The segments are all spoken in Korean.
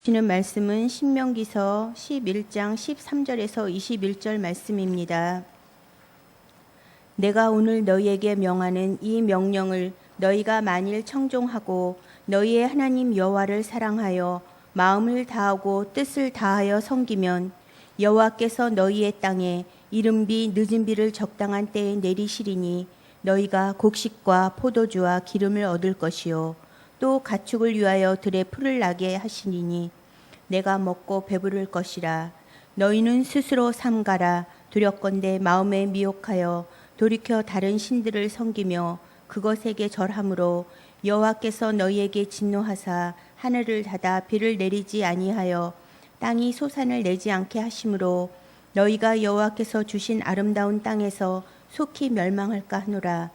주시는 말씀은 신명기서 11장 13절에서 21절 말씀입니다. 내가 오늘 너희에게 명하는 이 명령을 너희가 만일 청종하고 너희의 하나님 여호와를 사랑하여 마음을 다하고 뜻을 다하여 섬기면 여호와께서 너희의 땅에 이른비 늦은비를 적당한 때에 내리시리니 너희가 곡식과 포도주와 기름을 얻을 것이요 또 가축을 위하여 들에 풀을 나게 하시리니 내가 먹고 배부를 것이라. 너희는 스스로 삼가라. 두렵건대 마음에 미혹하여 돌이켜 다른 신들을 섬기며 그것에게 절함으로 여호와께서 너희에게 진노하사 하늘을 닫아 비를 내리지 아니하여 땅이 소산을 내지 않게 하심으로 너희가 여호와께서 주신 아름다운 땅에서 속히 멸망할까 하노라.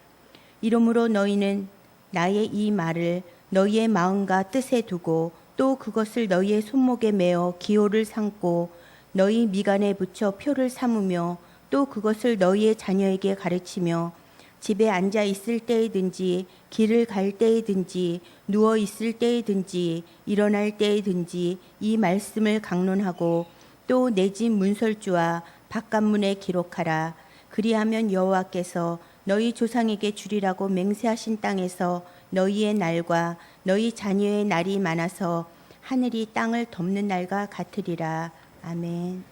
이러므로 너희는 나의 이 말을 너희의 마음과 뜻에 두고 또 그것을 너희의 손목에 매어 기호를 삼고 너희 미간에 붙여 표를 삼으며 또 그것을 너희의 자녀에게 가르치며 집에 앉아 있을 때이든지 길을 갈 때이든지 누워 있을 때이든지 일어날 때이든지 이 말씀을 강론하고 또 내 집 문설주와 바깥문에 기록하라. 그리하면 여호와께서 너희 조상에게 주리라고 맹세하신 땅에서 너희의 날과 너희 자녀의 날이 많아서 하늘이 땅을 덮는 날과 같으리라. 아멘.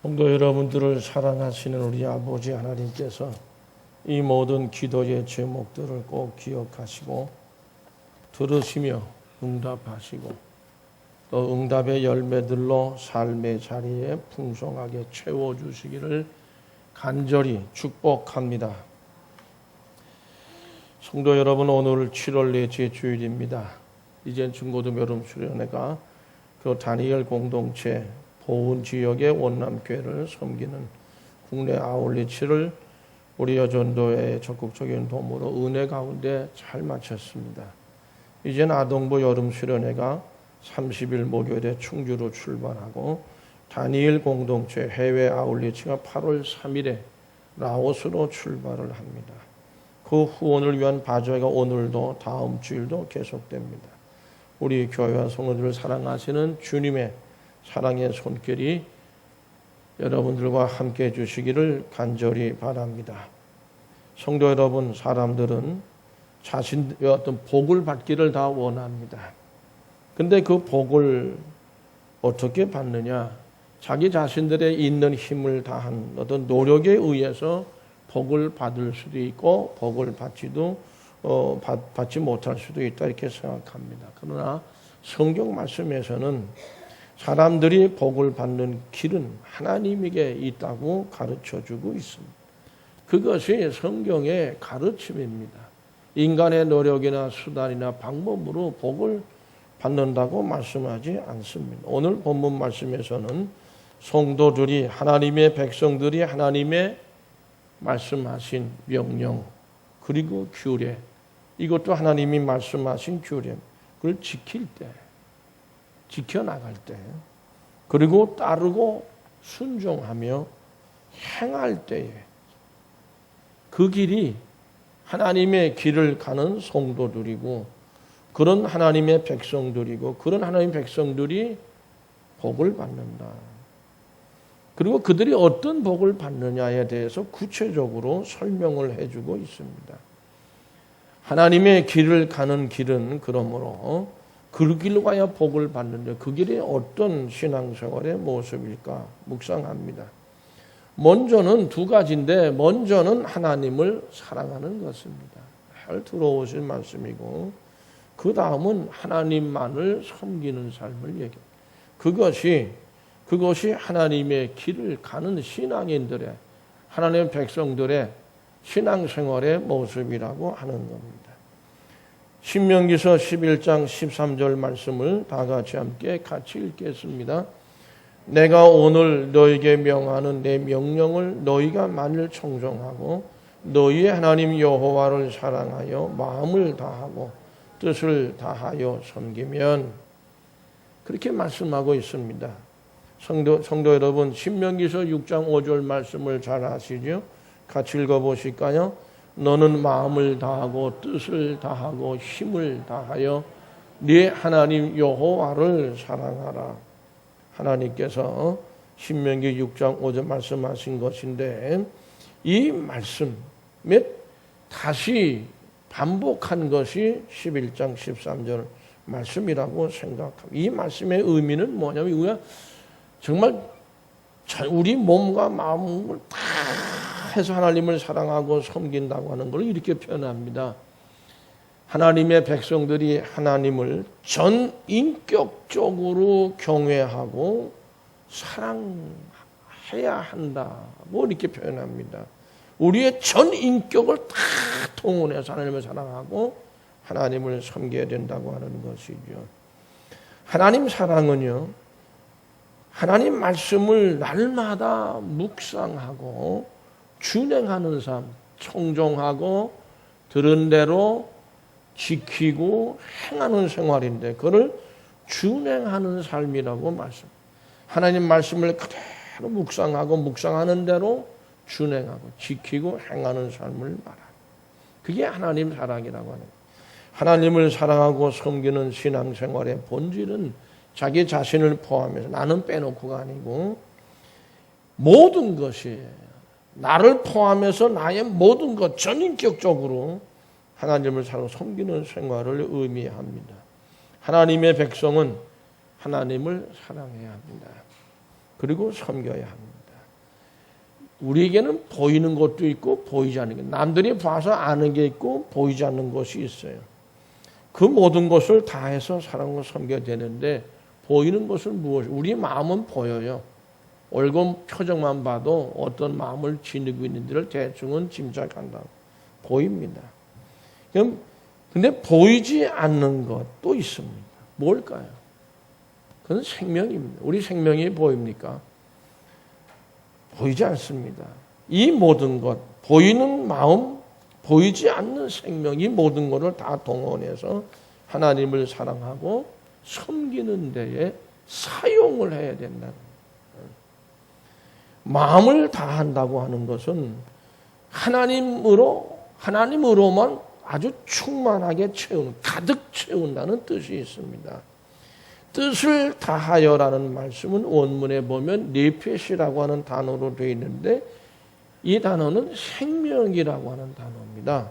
성도 여러분들을 사랑하시는 우리 아버지 하나님께서 이 모든 기도의 제목들을 꼭 기억하시고 들으시며 응답하시고 또 응답의 열매들로 삶의 자리에 풍성하게 채워주시기를 간절히 축복합니다. 성도 여러분, 오늘 7월 넷째 주일입니다. 이젠 중고등 여름 수련회가 그 다니엘 공동체 보은 지역의 원남교회를 섬기는 국내 아울리치를 우리 여전도의 적극적인 도움으로 은혜 가운데 잘 마쳤습니다. 이젠 아동부 여름 수련회가 30일 목요일에 충주로 출발하고 다니엘 공동체 해외 아울리치가 8월 3일에 라오스로 출발을 합니다. 그 후원을 위한 바자회가 오늘도 다음 주일도 계속됩니다. 우리 교회와 성도들을 사랑하시는 주님의 사랑의 손길이 여러분들과 함께 해주시기를 간절히 바랍니다. 성도 여러분, 사람들은 자신의 어떤 복을 받기를 다 원합니다. 근데 그 복을 어떻게 받느냐? 자기 자신들의 있는 힘을 다한 어떤 노력에 의해서 복을 받을 수도 있고 복을 받지 못할 수도 있다 이렇게 생각합니다. 그러나 성경 말씀에서는 사람들이 복을 받는 길은 하나님에게 있다고 가르쳐주고 있습니다. 그것이 성경의 가르침입니다. 인간의 노력이나 수단이나 방법으로 복을 받는다고 말씀하지 않습니다. 오늘 본문 말씀에서는 성도들이 하나님의 백성들이 하나님의 말씀하신 명령 그리고 규례, 이것도 하나님이 말씀하신 규례, 그걸 지킬 때, 지켜나갈 때, 그리고 따르고 순종하며 행할 때에 그 길이 하나님의 길을 가는 성도들이고 그런 하나님의 백성들이고 그런 하나님의 백성들이 복을 받는다. 그리고 그들이 어떤 복을 받느냐에 대해서 구체적으로 설명을 해주고 있습니다. 하나님의 길을 가는 길은 그러므로 그 길로 가야 복을 받는데 그 길이 어떤 신앙생활의 모습일까 묵상합니다. 먼저는 두 가지인데 먼저는 하나님을 사랑하는 것입니다. 잘 들어오신 말씀이고 그 다음은 하나님만을 섬기는 삶을 얘기합니다. 그것이 하나님의 길을 가는 신앙인들의 하나님의 백성들의 신앙생활의 모습이라고 하는 겁니다. 신명기서 11장 13절 말씀을 다 함께 같이 읽겠습니다. 내가 오늘 너에게 명하는 내 명령을 너희가 만일 청종하고 너희의 하나님 여호와를 사랑하여 마음을 다하고 뜻을 다하여 섬기면, 그렇게 말씀하고 있습니다. 성도 여러분, 신명기서 6장 5절 말씀을 잘 아시죠? 같이 읽어보실까요? 너는 마음을 다하고 뜻을 다하고 힘을 다하여 네 하나님 여호와를 사랑하라. 하나님께서 신명기 6장 5절 말씀하신 것인데 이 말씀에 다시 반복한 것이 11장 13절 말씀이라고 생각합니다. 이 말씀의 의미는 뭐냐면 우리가 정말 우리 몸과 마음을 다 해서 하나님을 사랑하고 섬긴다고 하는 걸 이렇게 표현합니다. 하나님의 백성들이 하나님을 전 인격적으로 경외하고 사랑해야 한다고 이렇게 표현합니다. 우리의 전 인격을 다 동원해서 하나님을 사랑하고 하나님을 섬겨야 된다고 하는 것이죠. 하나님 사랑은요, 하나님 말씀을 날마다 묵상하고 준행하는 삶, 청종하고 들은 대로 지키고 행하는 생활인데 그걸 준행하는 삶이라고 말씀. 하나님 말씀을 그대로 묵상하고 묵상하는 대로 준행하고 지키고 행하는 삶을 말합니다. 그게 하나님 사랑이라고 하는 거예요. 하나님을 사랑하고 섬기는 신앙생활의 본질은 자기 자신을 포함해서 나는 빼놓고가 아니고 모든 것이 나를 포함해서 나의 모든 것 전인격적으로 하나님을 사랑하고 섬기는 생활을 의미합니다. 하나님의 백성은 하나님을 사랑해야 합니다. 그리고 섬겨야 합니다. 우리에게는 보이는 것도 있고 보이지 않는 것, 남들이 봐서 아는 게 있고 보이지 않는 것이 있어요. 그 모든 것을 다해서 사랑하고 섬겨야 되는데 보이는 것은 무엇이에요? 우리 마음은 보여요. 얼굴 표정만 봐도 어떤 마음을 지니고 있는지를 대충은 짐작한다. 보입니다. 근데 보이지 않는 것도 있습니다. 뭘까요? 그건 생명입니다. 우리 생명이 보입니까? 보이지 않습니다. 이 모든 것, 보이는 마음, 보이지 않는 생명, 이 모든 것을 다 동원해서 하나님을 사랑하고 섬기는 데에 사용을 해야 된다는 거예요. 마음을 다한다고 하는 것은 하나님으로만 아주 충만하게 채우는, 가득 채운다는 뜻이 있습니다. 뜻을 다하여라는 말씀은 원문에 보면 네페시라고 하는 단어로 되어 있는데 이 단어는 생명이라고 하는 단어입니다.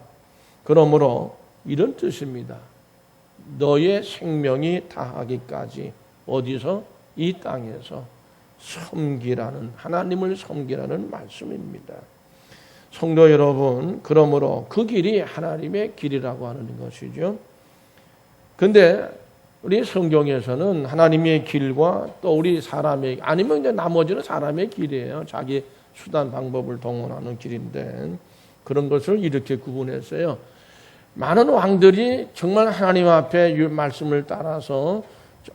그러므로 이런 뜻입니다. 너의 생명이 다하기까지 어디서? 이 땅에서 섬기라는, 하나님을 섬기라는 말씀입니다. 성도 여러분, 그러므로 그 길이 하나님의 길이라고 하는 것이죠. 근데 우리 성경에서는 하나님의 길과 또 우리 사람의, 아니면 이제 나머지는 사람의 길이에요. 자기 수단 방법을 동원하는 길인데 그런 것을 이렇게 구분했어요. 많은 왕들이 정말 하나님 앞에 말씀을 따라서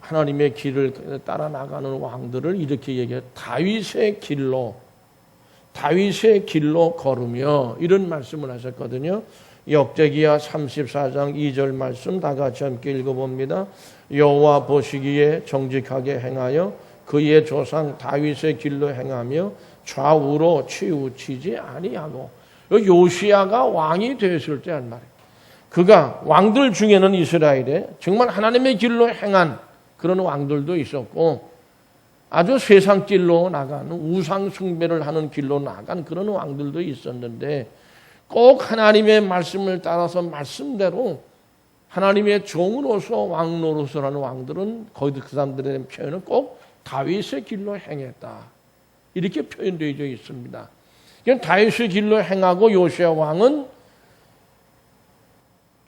하나님의 길을 따라 나가는 왕들을 이렇게 얘기해요. 다윗의 길로 걸으며 이런 말씀을 하셨거든요. 역대기야 34장 2절 말씀 다 같이 함께 읽어봅니다. 여호와 보시기에 정직하게 행하여 그의 조상 다윗의 길로 행하며 좌우로 치우치지 아니하고, 요시야가 왕이 되었을 때 한 말이에요. 그가 왕들 중에는 이스라엘에 정말 하나님의 길로 행한 그런 왕들도 있었고 아주 세상 길로 나가는, 우상 숭배를 하는 길로 나간 그런 왕들도 있었는데 꼭 하나님의 말씀을 따라서 말씀대로 하나님의 종으로서 왕 노릇을 왕들은 거기도 그 사람들의 표현은 꼭 다윗의 길로 행했다. 이렇게 표현되어 있습니다. 다윗의 길로 행하고 요시야 왕은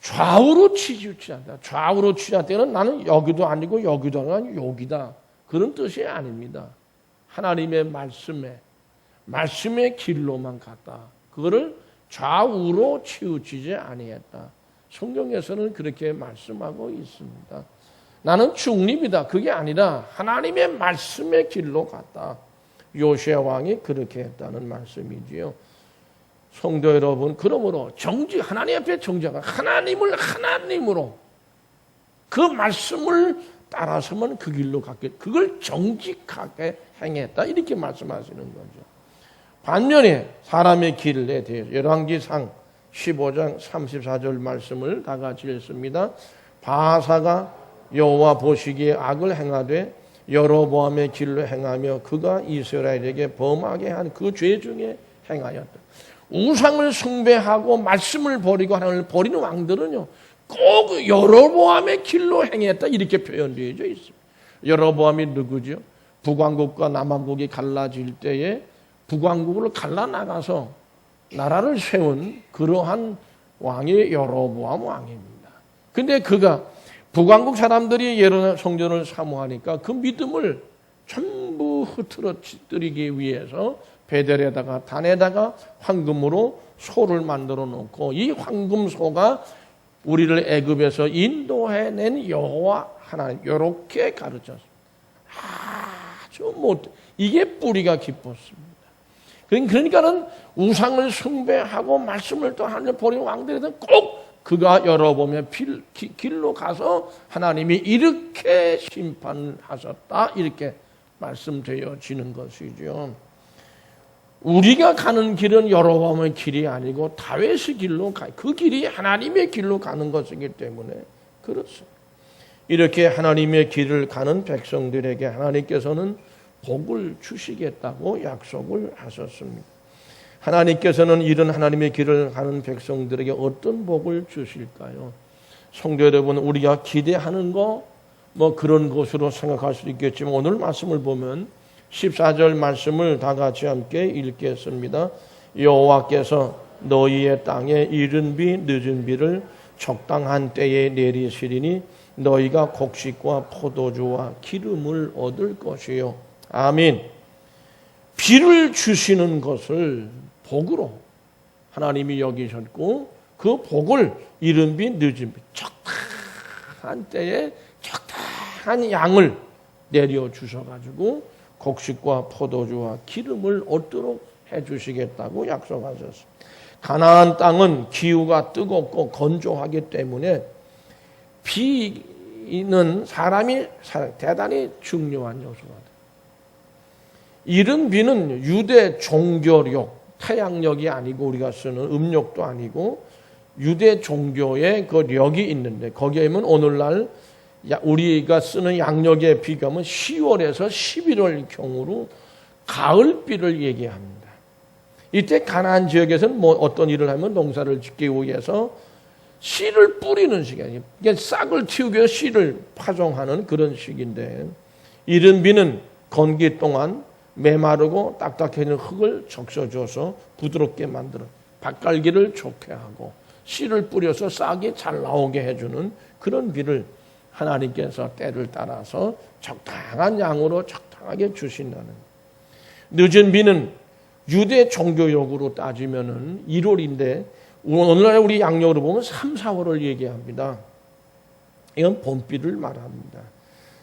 좌우로 치우치지 않다. 좌우로 치지 않을 때는 나는 여기도 아니고 여기도 아니고 여기다. 그런 뜻이 아닙니다. 하나님의 말씀의 길로만 갔다. 그거를 좌우로 치우치지 아니했다. 성경에서는 그렇게 말씀하고 있습니다. 나는 중립이다. 그게 아니라 하나님의 말씀의 길로 갔다. 요시야 왕이 그렇게 했다는 말씀이지요. 성도 여러분, 그러므로 하나님 앞에 정직하고 하나님으로 그 말씀을 따라서만 그 길로 갔겠다. 그걸 정직하게 행했다. 이렇게 말씀하시는 거죠. 반면에 사람의 길에 대해서 열왕기상 15장 34절 말씀을 다 같이 읽습니다. 바사가 여호와 보시기에 악을 행하되 여로보암의 길로 행하며 그가 이스라엘에게 범하게 한 그 죄 중에 행하였다. 우상을 숭배하고 말씀을 버리고 하나님을 버리는 왕들은요, 꼭 여로보암의 길로 행했다 이렇게 표현되어 있습니다. 여로보암이 누구죠? 북왕국과 남왕국이 갈라질 때에 북왕국을 갈라나가서 나라를 세운 그러한 왕이 여로보암 왕입니다. 근데 그가 북왕국 사람들이 예루살렘 성전을 사모하니까 그 믿음을 전부 흐트러뜨리기 위해서 베델에다가 단에다가 황금으로 소를 만들어 놓고 이 황금소가 우리를 애굽에서 인도해낸 여호와 하나님 이렇게 가르쳤습니다. 아주 이게 뿌리가 깊었습니다. 그러니까는 우상을 숭배하고 말씀을 또 하나님 버리는 왕들에는 꼭 그가 열어보면 길로 가서 하나님이 이렇게 심판하셨다 이렇게 말씀되어지는 것이죠. 우리가 가는 길은 여로보암의 길이 아니고 다윗의 길로 그 길이 하나님의 길로 가는 것이기 때문에 그렇습니다. 이렇게 하나님의 길을 가는 백성들에게 하나님께서는 복을 주시겠다고 약속을 하셨습니다. 하나님께서는 이런 하나님의 길을 가는 백성들에게 어떤 복을 주실까요? 성도 여러분, 우리가 기대하는 거 그런 것으로 생각할 수 있겠지만 오늘 말씀을 보면 14절 말씀을 다 같이 함께 읽겠습니다. 여호와께서 너희의 땅에 이른 비 늦은 비를 적당한 때에 내리시리니 너희가 곡식과 포도주와 기름을 얻을 것이요. 아멘. 비를 주시는 것을 복으로 하나님이 여기셨고 그 복을 이른 비 늦은 비 적당한 때에 적당한 양을 내려주셔가지고 곡식과 포도주와 기름을 얻도록 해주시겠다고 약속하셨습니다. 가나안 땅은 기후가 뜨겁고 건조하기 때문에 비는 사람이 대단히 중요한 요소가 돼요. 이른 비는 유대 종교력, 태양력이 아니고 우리가 쓰는 음력도 아니고 유대 종교의 그 력이 있는데 거기에 보면 오늘날 우리가 쓰는 양력의 비감은 10월에서 11월 경우로 가을비를 얘기합니다. 이때 가나안 지역에서는 어떤 일을 하면 농사를 짓기 위해서 씨를 뿌리는 시간이에요. 그러니까 싹을 틔우기 위해서 씨를 파종하는 그런 시기인데 이른 비는 건기 동안 메마르고 딱딱해진 흙을 적셔줘서 부드럽게 만들어 밭갈기를 좋게 하고 씨를 뿌려서 싹이 잘 나오게 해주는 그런 비를 하나님께서 때를 따라서 적당한 양으로 적당하게 주신다는. 늦은 비는 유대 종교력으로 따지면은 1월인데 오늘날 우리 양력으로 보면 3, 4월을 얘기합니다. 이건 봄비를 말합니다.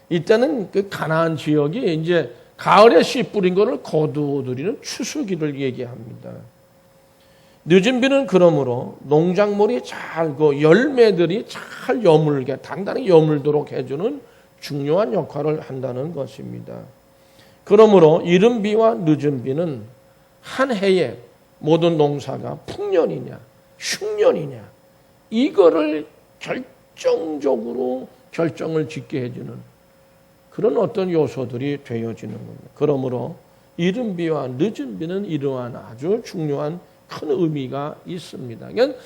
이때는 그 가나안 지역이 이제 가을에 씨 뿌린 거를 거두어들이는 추수기를 얘기합니다. 늦은 비는 그러므로 농작물이 잘 열매들이 잘 여물게 단단히 여물도록 해주는 중요한 역할을 한다는 것입니다. 그러므로 이른 비와 늦은 비는 한 해에 모든 농사가 풍년이냐 흉년이냐 이거를 결정적으로 결정을 짓게 해주는 그런 어떤 요소들이 되어지는 겁니다. 그러므로 이른 비와 늦은 비는 이러한 아주 중요한 큰 의미가 있습니다. 그러니까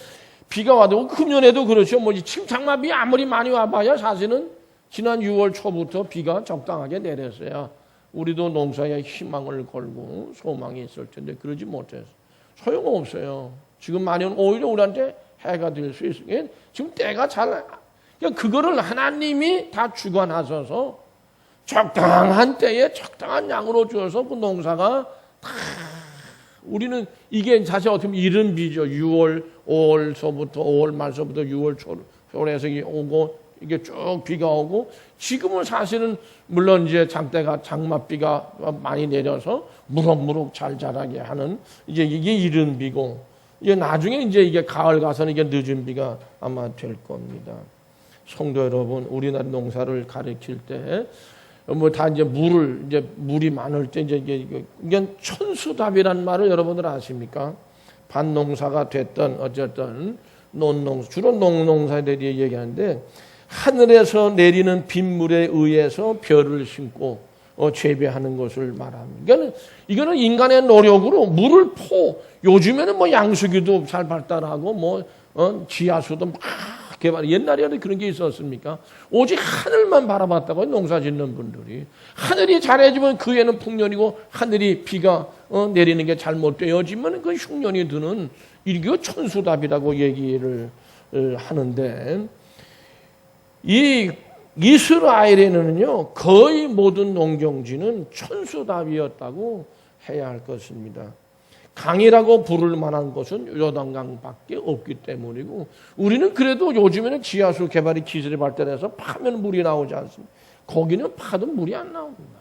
비가 와도 금년에도 그렇죠. 침착만 비 아무리 많이 와봐야 사실은 지난 6월 초부터 비가 적당하게 내렸어요. 우리도 농사에 희망을 걸고 소망이 있을 텐데 그러지 못해서 소용없어요. 지금 많이 오히려 우리한테 해가 될 수 있어요. 지금 때가 잘 그러니까 그거를 하나님이 다 주관하셔서 적당한 때에 적당한 양으로 주어서 그 농사가 다 우리는 이게 사실 어떻게 보면 이른 비죠. 6월, 5월서부터 5월 말서부터 6월 초에서 오고 이게 쭉 비가 오고 지금은 사실은 물론 이제 장맛비가 많이 내려서 무럭무럭 잘 자라게 하는 이제 이게 이른 비고 이제 나중에 이제 이게 가을 가서는 이게 늦은 비가 아마 될 겁니다. 성도 여러분, 우리나라 농사를 가르칠 때 다 이제 물이 많을 때 이제 이게 천수답이란 말을 여러분들 아십니까? 밭농사가 됐던 어쨌든 논농사, 주로 농농사들이 얘기하는데 하늘에서 내리는 빗물에 의해서 벼를 심고 재배하는 것을 말합니다. 이거는 인간의 노력으로 물을 요즘에는 뭐 양수기도 잘 발달하고 지하수도 막 개발. 옛날에는 그런 게 있었습니까? 오직 하늘만 바라봤다고 농사 짓는 분들이 하늘이 잘해주면 그 애는 풍년이고 하늘이 비가 내리는 게 잘못되어지면 그 흉년이 드는 이게 천수답이라고 얘기를 하는데 이 이스라엘에는요 거의 모든 농경지는 천수답이었다고 해야 할 것입니다. 강이라고 부를 만한 것은 요단강밖에 없기 때문이고 우리는 그래도 요즘에는 지하수 개발이 기술이 발달해서 파면 물이 나오지 않습니다. 거기는 파도 물이 안 나옵니다.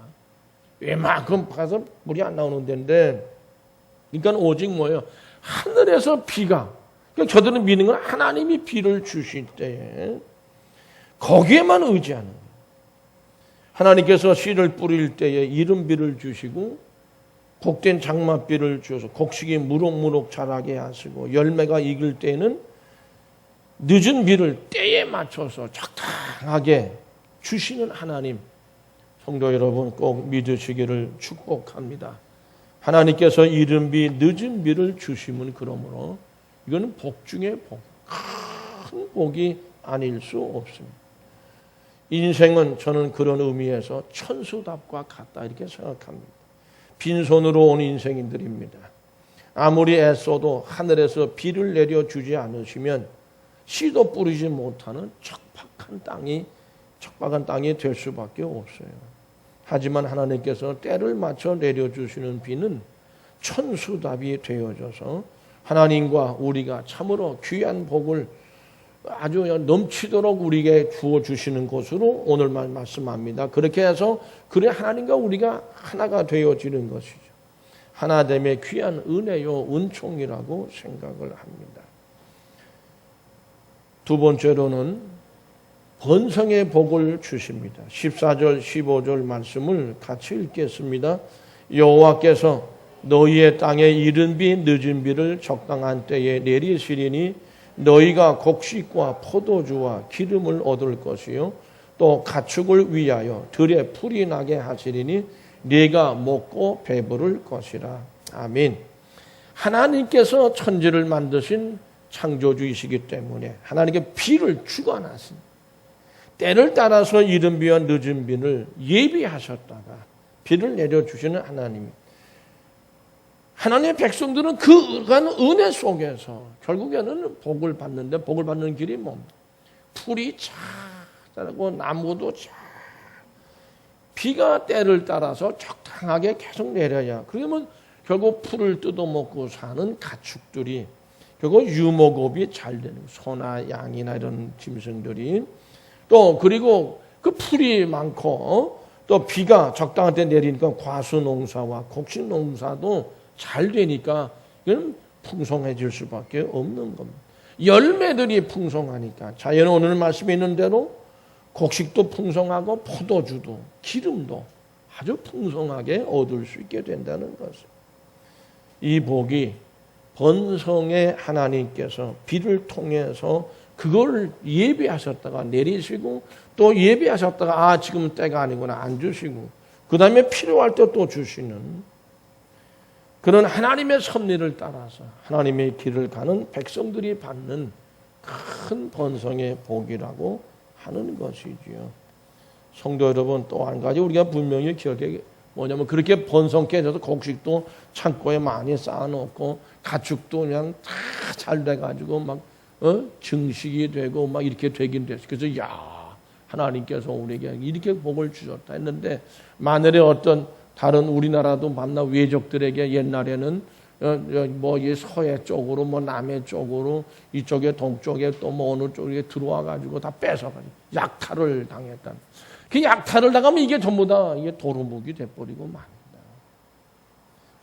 웬만큼 파서 물이 안 나오는 데인데 그러니까 오직 뭐예요? 하늘에서 비가 그러니까 저들은 믿는 건 하나님이 비를 주실 때에 거기에만 의지하는 거예요. 하나님께서 씨를 뿌릴 때에 이른 비를 주시고 복된 장맛비를 주어서 곡식이 무럭무럭 자라게 하시고 열매가 익을 때에는 늦은 비를 때에 맞춰서 적당하게 주시는 하나님, 성도 여러분 꼭 믿으시기를 축복합니다. 하나님께서 이른 비, 늦은 비를 주시면 그러므로 이거는 복 중에 복, 큰 복이 아닐 수 없습니다. 인생은 저는 그런 의미에서 천수답과 같다 이렇게 생각합니다. 빈손으로 온 인생인들입니다. 아무리 애써도 하늘에서 비를 내려주지 않으시면 씨도 뿌리지 못하는 척박한 땅이 될 수밖에 없어요. 하지만 하나님께서 때를 맞춰 내려주시는 비는 천수답이 되어져서 하나님과 우리가 참으로 귀한 복을 아주 넘치도록 우리에게 주어주시는 것으로 오늘 말씀합니다. 그렇게 해서 그래 하나님과 우리가 하나가 되어지는 것이죠. 하나됨의 귀한 은혜요 은총이라고 생각을 합니다. 두 번째로는 번성의 복을 주십니다. 14절 15절 말씀을 같이 읽겠습니다. 여호와께서 너희의 땅에 이른 비 늦은 비를 적당한 때에 내리시리니 너희가 곡식과 포도주와 기름을 얻을 것이요 또 가축을 위하여 들에 풀이 나게 하시리니 네가 먹고 배부를 것이라. 아멘. 하나님께서 천지를 만드신 창조주이시기 때문에 하나님께 비를 주관하신 때를 따라서 이른 비와 늦은 비를 예비하셨다가 비를 내려주시는 하나님. 하나님의 백성들은 그 은혜 속에서 결국에는 복을 받는데 복을 받는 길이 뭡니까? 풀이 잘 자라고 나무도 잘 비가 때를 따라서 적당하게 계속 내려야 그러면 결국 풀을 뜯어먹고 사는 가축들이 결국 유목업이 잘 되는 소나 양이나 이런 짐승들이 또 그리고 그 풀이 많고 또 비가 적당한 때 내리니까 과수농사와 곡식농사도 잘 되니까 이건 풍성해질 수밖에 없는 겁니다. 열매들이 풍성하니까 자연은 오늘 말씀에 있는 대로 곡식도 풍성하고 포도주도 기름도 아주 풍성하게 얻을 수 있게 된다는 것을. 이 복이 번성의 하나님께서 비를 통해서 그걸 예비하셨다가 내리시고 또 예비하셨다가 지금 때가 아니구나 안 주시고 그 다음에 필요할 때 또 주시는 그런 하나님의 섭리를 따라서 하나님의 길을 가는 백성들이 받는 큰 번성의 복이라고 하는 것이지요. 성도 여러분 또 한 가지 우리가 분명히 기억해 뭐냐면 그렇게 번성케 해서 곡식도 창고에 많이 쌓아놓고 가축도 그냥 다 잘 돼가지고 막 증식이 되고 막 이렇게 되긴 됐어요. 그래서 하나님께서 우리에게 이렇게 복을 주셨다 했는데 만일에 어떤 다른 우리나라도 만나 외적들에게 옛날에는 이 서해 쪽으로 남해 쪽으로 이쪽에 동쪽에 또 어느 쪽에 들어와 가지고 다 뺏어가지고 약탈을 당했다. 그 약탈을 당하면 이게 전부 다 이게 도루묵이 돼버리고 맙니다.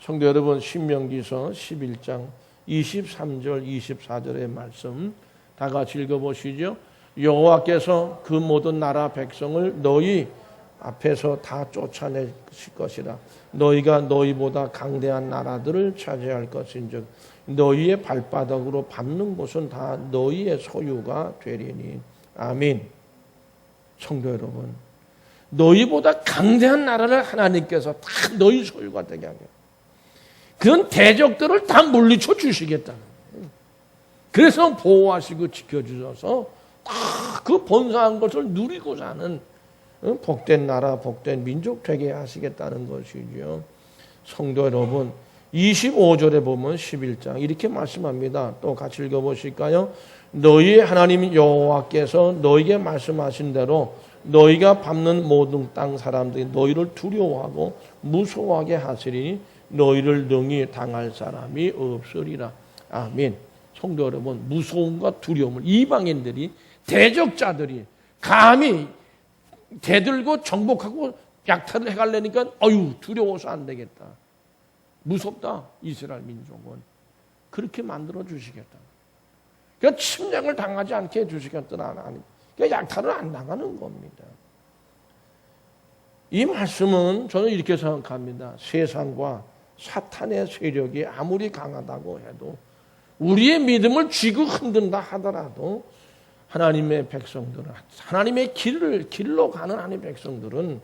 성도 여러분 신명기서 11장 23절 24절의 말씀 다 같이 읽어보시죠. 여호와께서 그 모든 나라 백성을 너희 앞에서 다 쫓아낼 것이라. 너희가 너희보다 강대한 나라들을 차지할 것인즉 너희의 발바닥으로 밟는 곳은 다 너희의 소유가 되리니. 아멘. 성도 여러분, 너희보다 강대한 나라를 하나님께서 다 너희 소유가 되게 하게, 그런 대적들을 다 물리쳐 주시겠다는 거예요. 그래서 보호하시고 지켜주셔서 다 그 번성한 것을 누리고 사는 복된 나라, 복된 민족 되게 하시겠다는 것이죠. 성도 여러분, 25절에 보면 11장 이렇게 말씀합니다. 또 같이 읽어보실까요? 너희의 하나님 여호와께서 너희에게 말씀하신 대로 너희가 밟는 모든 땅 사람들이 너희를 두려워하고 무서워하게 하시리니 너희를 능히 당할 사람이 없으리라. 아멘. 성도 여러분, 무서움과 두려움을 이방인들이, 대적자들이 감히 대들고 정복하고 약탈을 해가려니까 두려워서 안 되겠다. 무섭다. 이스라엘 민족은 그렇게 만들어 주시겠다. 그러니까 침략을 당하지 않게 해주시겠다는 하나님. 그러니까 약탈을 안 당하는 겁니다. 이 말씀은 저는 이렇게 생각합니다. 세상과 사탄의 세력이 아무리 강하다고 해도 우리의 믿음을 쥐고 흔든다 하더라도 하나님의 백성들은, 하나님의 길로 가는 하나님의 백성들은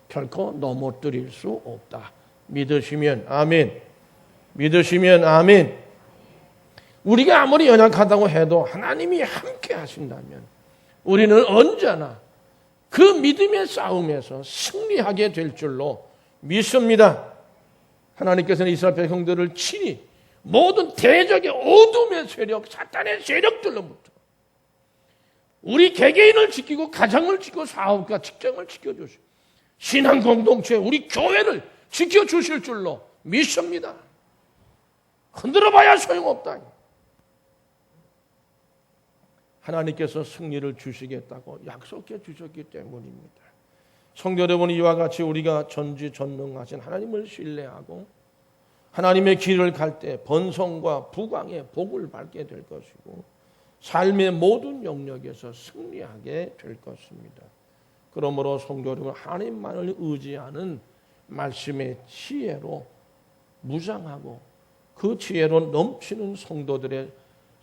결코 넘어뜨릴 수 없다. 믿으시면 아멘. 믿으시면 아멘. 우리가 아무리 연약하다고 해도 하나님이 함께 하신다면 우리는 언제나 그 믿음의 싸움에서 승리하게 될 줄로 믿습니다. 하나님께서는 이스라엘 백성들을 친히 모든 대적의 어둠의 세력, 사탄의 세력들로부터 우리 개개인을 지키고 가정을 지키고 사업과 직장을 지켜주시고 신앙 공동체, 우리 교회를 지켜주실 줄로 믿습니다. 흔들어봐야 소용없다. 하나님께서 승리를 주시겠다고 약속해 주셨기 때문입니다. 성도 여러분, 이와 같이 우리가 전지전능하신 하나님을 신뢰하고 하나님의 길을 갈 때 번성과 부강의 복을 받게 될 것이고 삶의 모든 영역에서 승리하게 될 것입니다. 그러므로 성도 여러분, 하나님만을 의지하는 말씀의 지혜로 무장하고 그 지혜로 넘치는 성도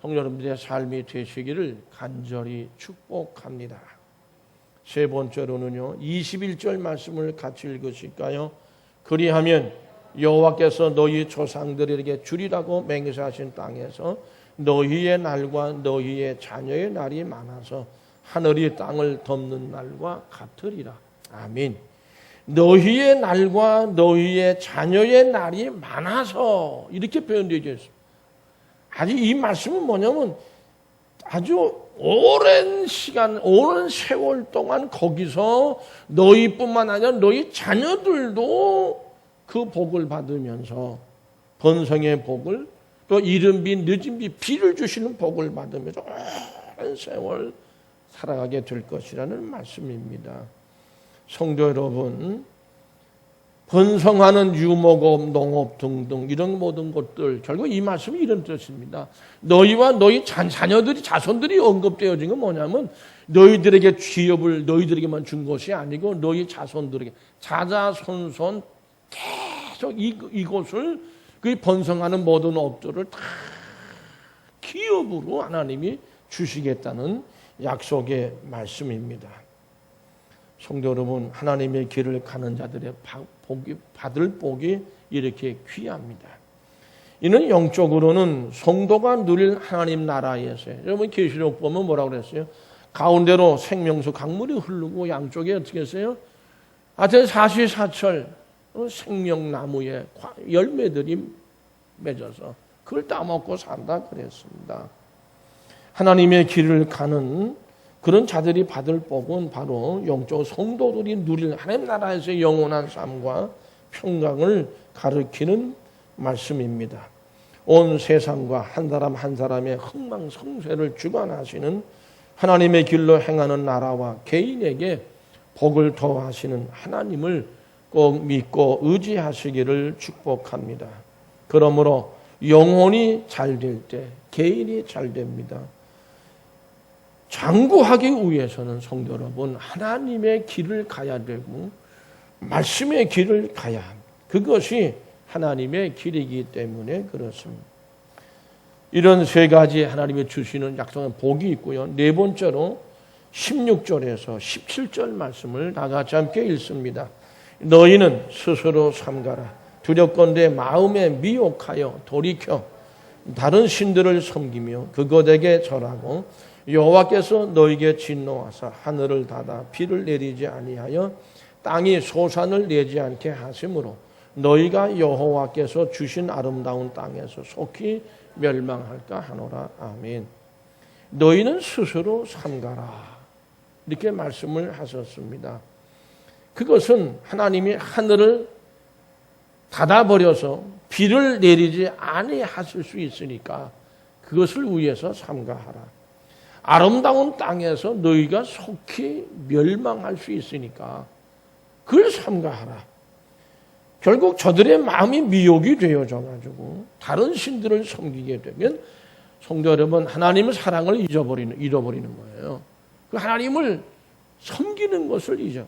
여러분들의 삶이 되시기를 간절히 축복합니다. 세 번째로는요, 21절 말씀을 같이 읽으실까요? 그리하면 여호와께서 너희 조상들에게 주리라고 맹세하신 땅에서 너희의 날과 너희의 자녀의 날이 많아서 하늘이 땅을 덮는 날과 같으리라. 아멘. 너희의 날과 너희의 자녀의 날이 많아서 이렇게 표현되어 있습니다. 아주 이 말씀은 뭐냐면 아주 오랜 시간, 오랜 세월 동안 거기서 너희뿐만 아니라 너희 자녀들도 그 복을 받으면서 번성의 복을, 또 이른 비 늦은 비 비를 주시는 복을 받으면서 오랜 세월 살아가게 될 것이라는 말씀입니다. 성도 여러분, 번성하는 유목업, 농업 등등 이런 모든 것들, 결국 이 말씀이 이런 뜻입니다. 너희와 너희 자녀들이, 자손들이 언급되어진 건 뭐냐면 너희들에게 기업을 너희들에게만 준 것이 아니고 너희 자손들에게 자자손손 계속 이곳을, 그 번성하는 모든 업들을 다 기업으로 하나님이 주시겠다는 약속의 말씀입니다. 성도 여러분, 하나님의 길을 가는 자들의 받을 복이 이렇게 귀합니다. 이는 영적으로는 성도가 누릴 하나님 나라에서요. 여러분 계시록 보면 뭐라고 그랬어요? 가운데로 생명수 강물이 흐르고 양쪽에 어떻게 했어요? 하여튼 사시사철 생명나무에 열매들이 맺어서 그걸 따먹고 산다 그랬습니다. 하나님의 길을 가는 그런 자들이 받을 복은 바로 영적 성도들이 누릴 하나님 나라에서의 영원한 삶과 평강을 가리키는 말씀입니다. 온 세상과 한 사람 한 사람의 흥망성쇠를 주관하시는 하나님의 길로 행하는 나라와 개인에게 복을 더하시는 하나님을 꼭 믿고 의지하시기를 축복합니다. 그러므로 영혼이 잘 될 때 개인이 잘 됩니다. 장구하기 위해서는 성도 여러분 하나님의 길을 가야 되고 말씀의 길을 가야 합니다. 그것이 하나님의 길이기 때문에 그렇습니다. 이런 세 가지 하나님이 주시는 약속은 복이 있고요. 네 번째로 16절에서 17절 말씀을 다 같이 함께 읽습니다. 너희는 스스로 삼가라. 두렵건대 마음에 미혹하여 돌이켜 다른 신들을 섬기며 그것에게 절하고 여호와께서 너희에게 진노하사 하늘을 닫아 비를 내리지 아니하여 땅이 소산을 내지 않게 하심으로 너희가 여호와께서 주신 아름다운 땅에서 속히 멸망할까 하노라. 아멘. 너희는 스스로 삼가라. 이렇게 말씀을 하셨습니다. 그것은 하나님이 하늘을 닫아버려서 비를 내리지 아니하실 수 있으니까 그것을 위해서 삼가하라. 아름다운 땅에서 너희가 속히 멸망할 수 있으니까 그걸 삼가하라. 결국 저들의 마음이 미혹이 되어져가지고 다른 신들을 섬기게 되면 성도 여러분 하나님의 사랑을 잃어버리는 거예요. 그 하나님을 섬기는 것을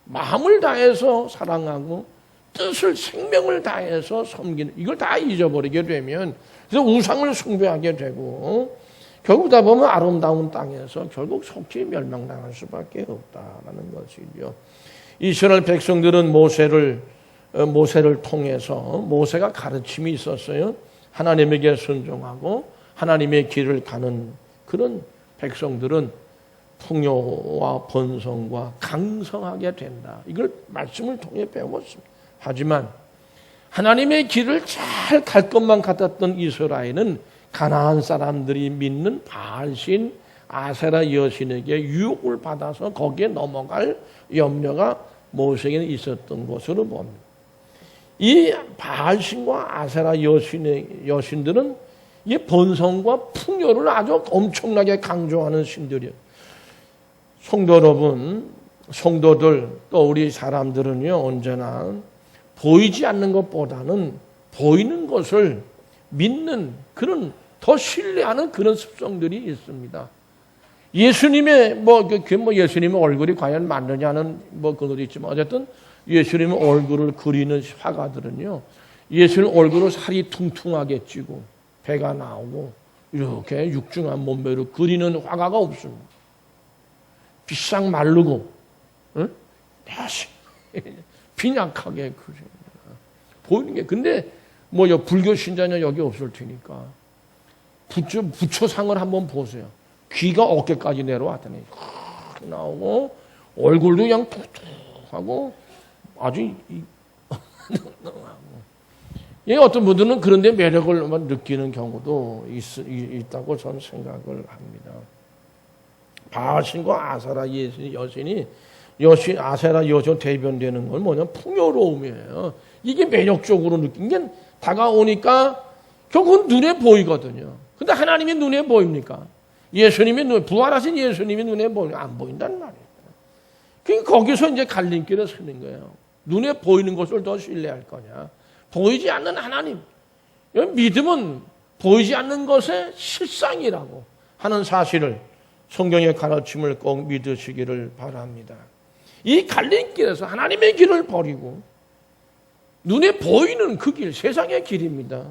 마음을 다해서 사랑하고 뜻을 생명을 다해서 섬기는 이걸 다 잊어버리게 되면 그래서 우상을 숭배하게 되고 결국 다 보면 아름다운 땅에서 결국 속히 멸망당할 수밖에 없다라는 것이죠. 이스라엘 백성들은 모세를 통해서 모세가 가르침이 있었어요. 하나님에게 순종하고 하나님의 길을 가는 그런 백성들은 풍요와 번성과 강성하게 된다. 이걸 말씀을 통해 배웠습니다. 하지만 하나님의 길을 잘 갈 것만 같았던 이스라엘은 가나안 사람들이 믿는 바알신 아세라 여신에게 유혹을 받아서 거기에 넘어갈 염려가 모세에게 있었던 것으로 봅니다. 이 바알신과 아세라 여신들은 이 번성과 풍요를 아주 엄청나게 강조하는 신들이에요. 성도 여러분, 성도들 또 우리 사람들은요 언제나 보이지 않는 것보다는 보이는 것을 믿는 그런 더 신뢰하는 그런 습성들이 있습니다. 예수님의 예수님의 얼굴이 과연 맞느냐는 그것도 있지만 어쨌든 예수님의 얼굴을 그리는 화가들은요 예수님 얼굴을 살이 퉁퉁하게 찌고 배가 나오고 이렇게 육중한 몸매로 그리는 화가가 없습니다. 비싹 마르고 빈약하게 그립니다. 보이는 게 근데 불교 신자는 여기 없을 테니까 부처상을 한번 보세요. 귀가 어깨까지 내려왔더니 나오고 얼굴도 그냥 툭툭하고 아주 어떤 분들은 그런데 매력을 느끼는 경우도 있다고 저는 생각을 합니다. 바알신과 아세라 여신이 아세라 여신 대변되는 건 뭐냐 풍요로움이에요. 이게 매력적으로 느낀 게 다가오니까 결국은 눈에 보이거든요. 근데 하나님이 눈에 보입니까? 부활하신 예수님이 눈에 보이면 안 보인다는 말이에요. 그러니까 거기서 이제 갈림길에 서는 거예요. 눈에 보이는 것을 더 신뢰할 거냐? 보이지 않는 하나님. 믿음은 보이지 않는 것의 실상이라고 하는 사실을 성경의 가르침을 꼭 믿으시기를 바랍니다. 이 갈림길에서 하나님의 길을 버리고 눈에 보이는 그 길, 세상의 길입니다.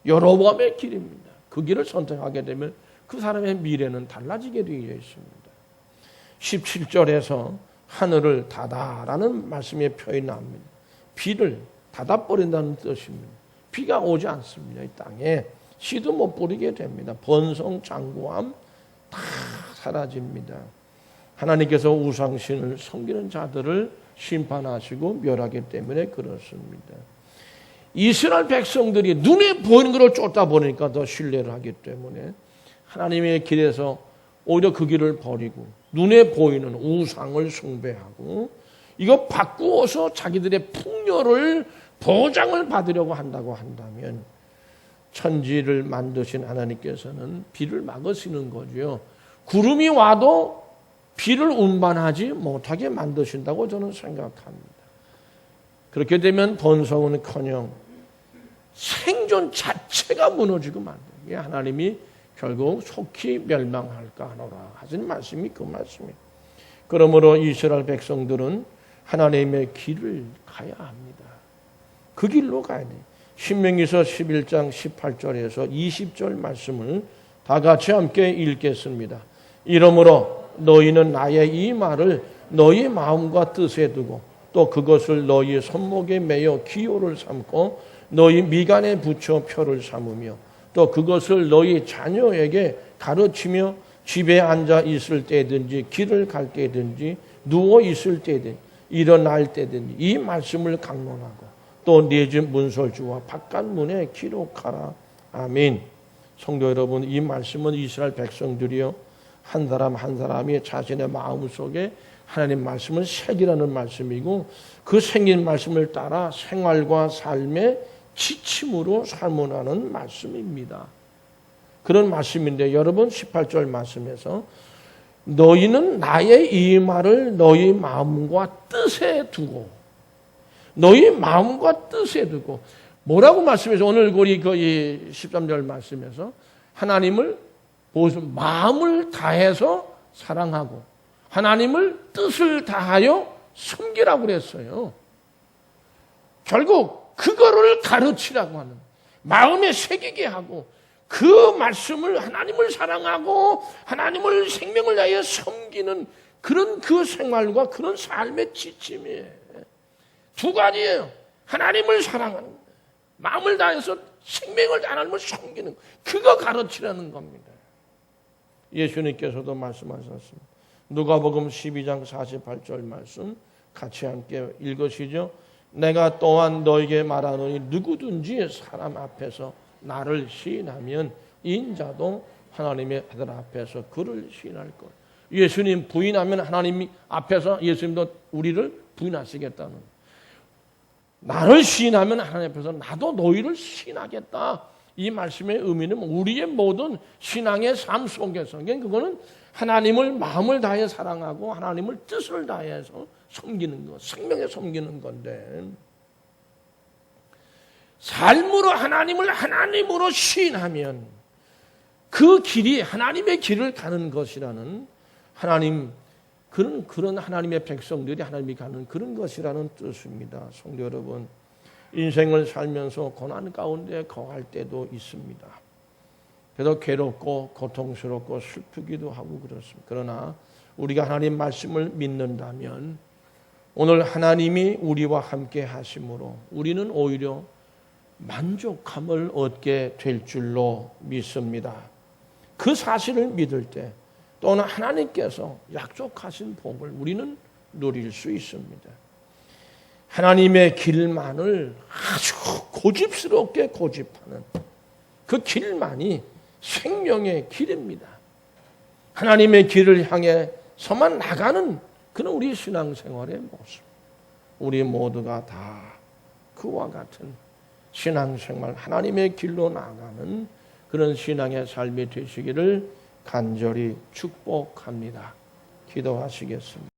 여로보암의 길입니다. 그 길을 선택하게 되면 그 사람의 미래는 달라지게 되어 있습니다. 17절에서 하늘을 닫아라는 말씀의 표현이 나옵니다. 비를 닫아버린다는 뜻입니다. 비가 오지 않습니다. 이 땅에 씨도 못 뿌리게 됩니다. 번성, 장구함 다 사라집니다. 하나님께서 우상신을 섬기는 자들을 심판하시고 멸하기 때문에 그렇습니다. 이스라엘 백성들이 눈에 보이는 것을 쫓다 보니까 더 신뢰를 하기 때문에 하나님의 길에서 오히려 그 길을 버리고 눈에 보이는 우상을 숭배하고 이거 바꾸어서 자기들의 풍요를 보장을 받으려고 한다고 한다면 천지를 만드신 하나님께서는 비를 막으시는 거죠. 구름이 와도 비를 운반하지 못하게 만드신다고 저는 생각합니다. 그렇게 되면 번성은커녕 생존 자체가 무너지고 만듭니다. 하나님이 결국 속히 멸망할까 하노라 하신 말씀이 그 말씀이에요. 그러므로 이스라엘 백성들은 하나님의 길을 가야 합니다. 그 길로 가야 돼요. 신명기서 11장 18절에서 20절 말씀을 다 같이 함께 읽겠습니다. 이러므로 너희는 나의 이 말을 너희 마음과 뜻에 두고 또 그것을 너희 손목에 매어 기호를 삼고 너희 미간에 붙여 표를 삼으며 또 그것을 너희 자녀에게 가르치며 집에 앉아 있을 때든지 길을 갈 때든지 누워 있을 때든지 일어날 때든지 이 말씀을 강론하고 또 네 집 문설주와 바깥 문에 기록하라. 아멘. 성도 여러분, 이 말씀은 이스라엘 백성들이요 한 사람 한 사람이 자신의 마음 속에 하나님 말씀을 새기라는 말씀이고 그 생긴 말씀을 따라 생활과 삶의 지침으로 살문하는 말씀입니다. 그런 말씀인데 여러분 18절 말씀에서 너희는 나의 이 말을 너희 마음과 뜻에 두고 너희 마음과 뜻에 두고 뭐라고 말씀해서 오늘 우리 그 13절 말씀에서 하나님을 마음을 다해서 사랑하고 하나님을 뜻을 다하여 섬기라고 그랬어요. 결국 그거를 가르치라고 하는 마음에 새기게 하고 그 말씀을 하나님을 사랑하고 하나님을 생명을 다하여 섬기는 그런 그 생활과 그런 삶의 지침이에요. 두 가지예요. 하나님을 사랑하는 거예요. 마음을 다해서 생명을 다해 하나님을 섬기는 그거 가르치라는 겁니다. 예수님께서도 말씀하셨습니다. 누가복음 12장 48절 말씀 같이 함께 읽으시죠. 내가 또한 너에게 말하노니 누구든지 사람 앞에서 나를 시인하면 인자도 하나님의 아들 앞에서 그를 시인할 것. 예수님 부인하면 하나님 앞에서 예수님도 우리를 부인하시겠다는. 나를 시인하면 하나님 앞에서 나도 너희를 시인하겠다. 이 말씀의 의미는 우리의 모든 신앙의 삶 속에서 그거는 하나님을 마음을 다해 사랑하고 하나님을 뜻을 다해서 섬기는 것, 생명에 섬기는 건데 삶으로 하나님을 하나님으로 시인하면 그 길이 하나님의 길을 가는 것이라는 하나님 그런 하나님의 백성들이 하나님이 가는 그런 것이라는 뜻입니다. 성도 여러분, 인생을 살면서 고난 가운데 거할 때도 있습니다. 그래도 괴롭고 고통스럽고 슬프기도 하고 그렇습니다. 그러나 우리가 하나님 말씀을 믿는다면 오늘 하나님이 우리와 함께 하심으로 우리는 오히려 만족함을 얻게 될 줄로 믿습니다. 그 사실을 믿을 때 또는 하나님께서 약속하신 복을 우리는 누릴 수 있습니다. 하나님의 길만을 아주 고집스럽게 고집하는 그 길만이 생명의 길입니다. 하나님의 길을 향해서만 나가는 그런 우리 신앙생활의 모습. 우리 모두가 다 그와 같은 신앙생활, 하나님의 길로 나가는 그런 신앙의 삶이 되시기를 간절히 축복합니다. 기도하시겠습니다.